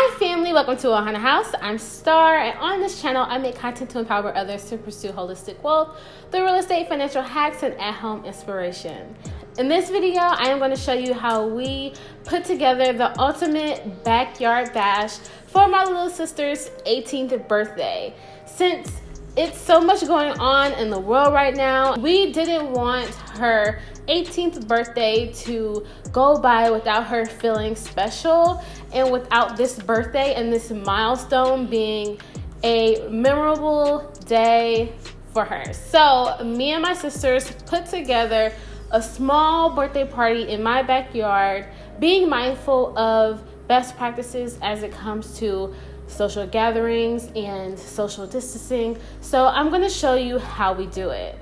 Hi family, welcome to A Haunted House. I'm Star, and on this channel I make content to empower others to pursue holistic wealth through real estate, financial hacks, and at-home inspiration. In this video, I am going to show you how we put together the ultimate backyard bash for my little sister's 18th birthday. Since it's so much going on in the world right now, we didn't want her 18th birthday to go by without her feeling special and without this birthday and this milestone being a memorable day for her. So me and my sisters put together a small birthday party in my backyard, being mindful of best practices as it comes to social gatherings and social distancing. So I'm going to show you how we do it.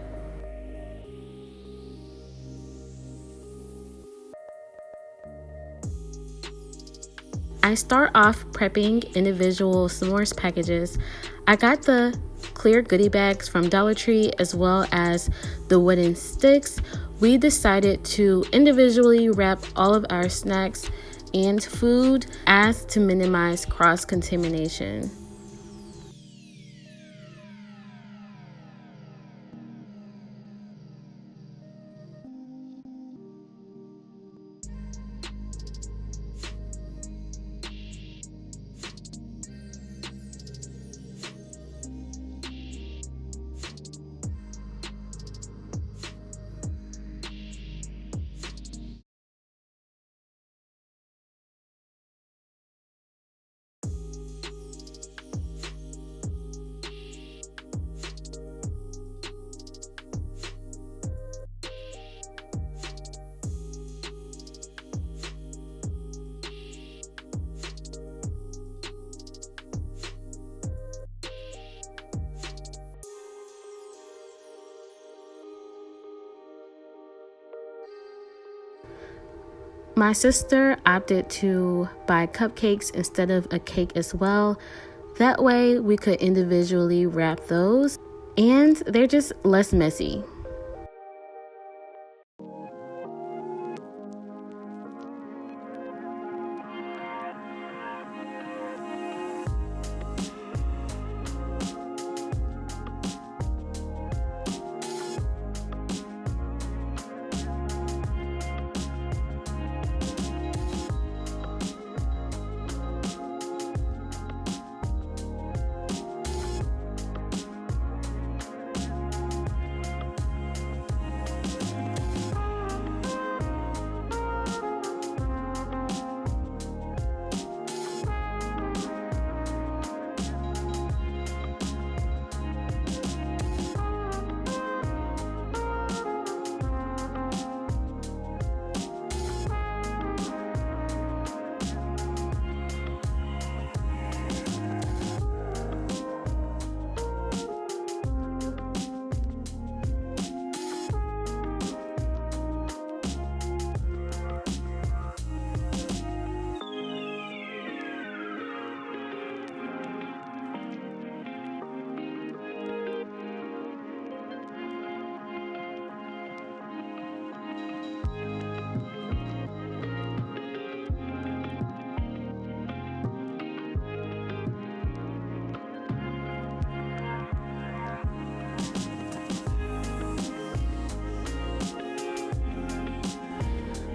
I start off prepping individual s'mores packages. I got the clear goodie bags from Dollar Tree as well as the wooden sticks. We decided to individually wrap all of our snacks and food as to minimize cross-contamination. My sister opted to buy cupcakes instead of a cake as well. That way we could individually wrap those and they're just less messy.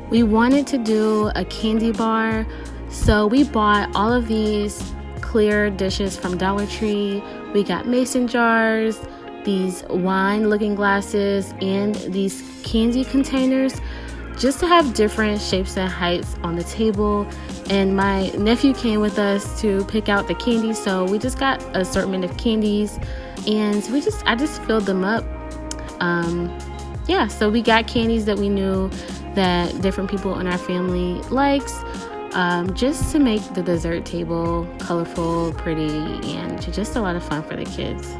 We wanted to do a candy bar, so we bought all of these clear dishes from Dollar Tree. We got mason jars, these wine looking glasses, and these candy containers just to have different shapes and heights on the table. And my nephew came with us to pick out the candy, so we just got an assortment of candies and I just filled them up. So we got candies that we knew that different people in our family likes, just to make the dessert table colorful, pretty, and just a lot of fun for the kids.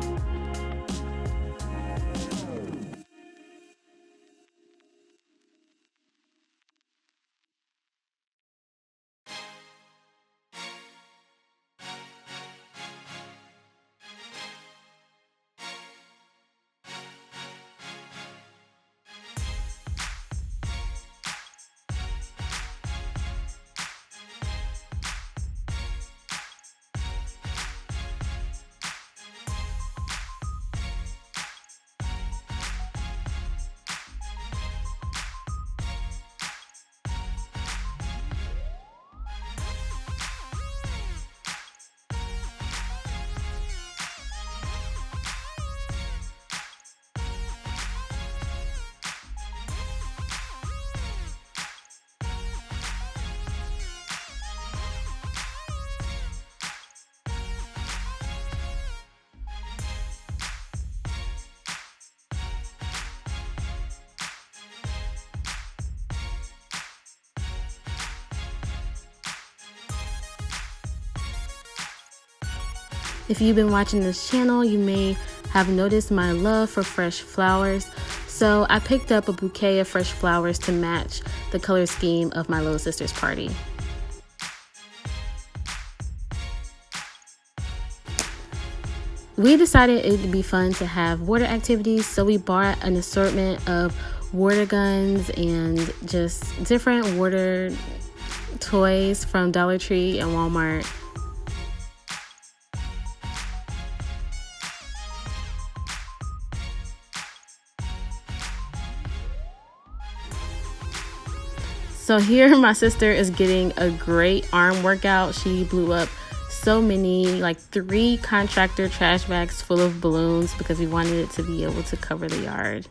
If you've been watching this channel, you may have noticed my love for fresh flowers. So I picked up a bouquet of fresh flowers to match the color scheme of my little sister's party. We decided it would be fun to have water activities, so we bought an assortment of water guns and just different water toys from Dollar Tree and Walmart. So here my sister is getting a great arm workout. She blew up so many, like 3 contractor trash bags full of balloons because we wanted it to be able to cover the yard.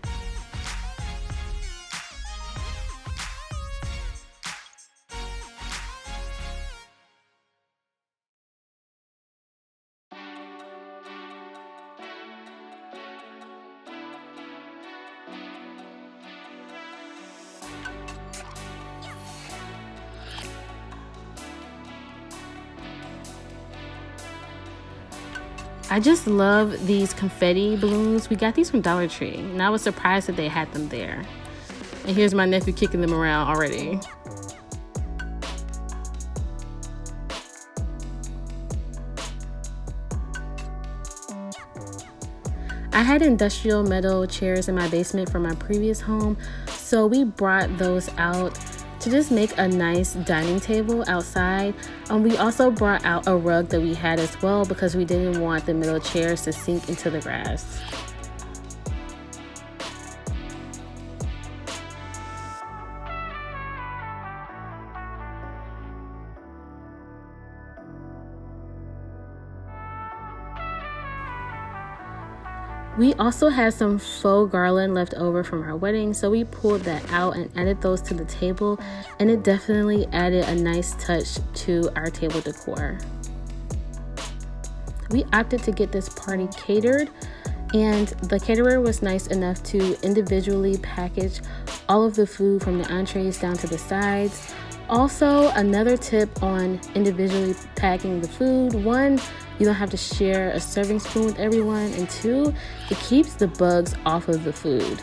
I just love these confetti balloons. We got these from Dollar Tree, and I was surprised that they had them there. And here's my nephew kicking them around already. I had industrial metal chairs in my basement from my previous home, so we brought those out to just make a nice dining table outside. We also brought out a rug that we had as well because we didn't want the middle chairs to sink into the grass. We also had some faux garland left over from our wedding, so we pulled that out and added those to the table, and it definitely added a nice touch to our table decor. We opted to get this party catered, and the caterer was nice enough to individually package all of the food from the entrees down to the sides. Also, another tip on individually packing the food: 1, you don't have to share a serving spoon with everyone, and 2, it keeps the bugs off of the food.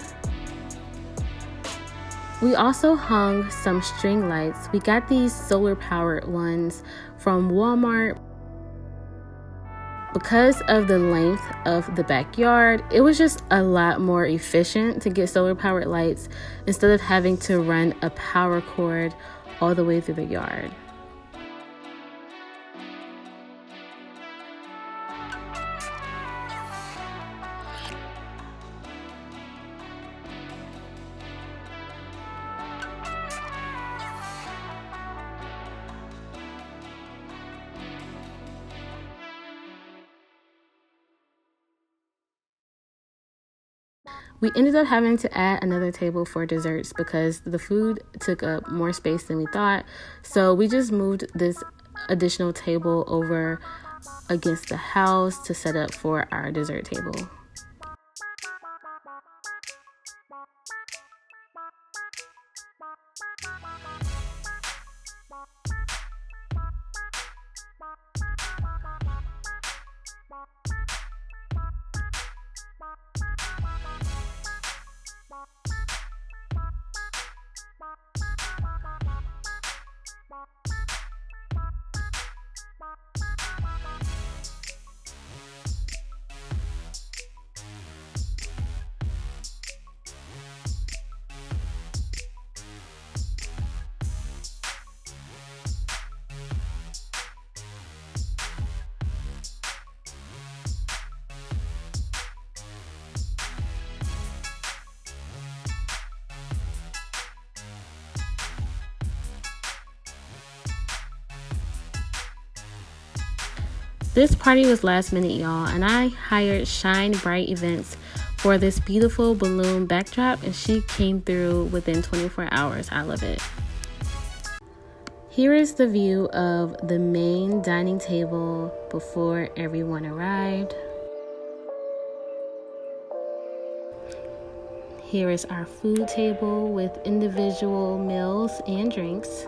We also hung some string lights. We got these solar powered ones from Walmart. Because of the length of the backyard, it was just a lot more efficient to get solar powered lights instead of having to run a power cord all the way through the yard. We ended up having to add another table for desserts because the food took up more space than we thought. So we just moved this additional table over against the house to set up for our dessert table. This party was last minute, y'all, and I hired Shine Bright Events for this beautiful balloon backdrop, and she came through within 24 hours. I love it. Here is the view of the main dining table before everyone arrived. Here is our food table with individual meals and drinks.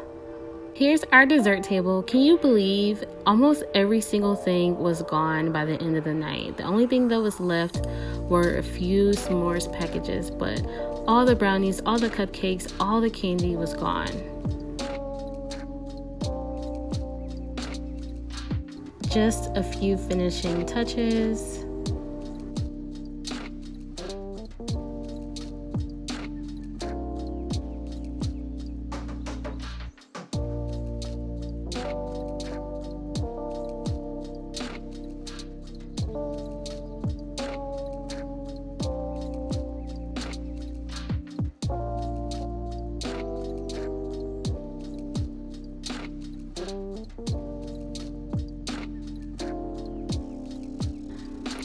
Here's our dessert table. Can you believe almost every single thing was gone by the end of the night? The only thing that was left were a few s'mores packages, but all the brownies, all the cupcakes, all the candy was gone. Just a few finishing touches.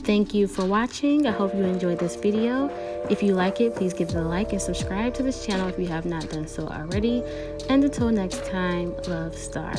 Thank you for watching. I hope you enjoyed this video. If you like it, please give it a like and subscribe to this channel if you have not done so already. And until next time, love, Star.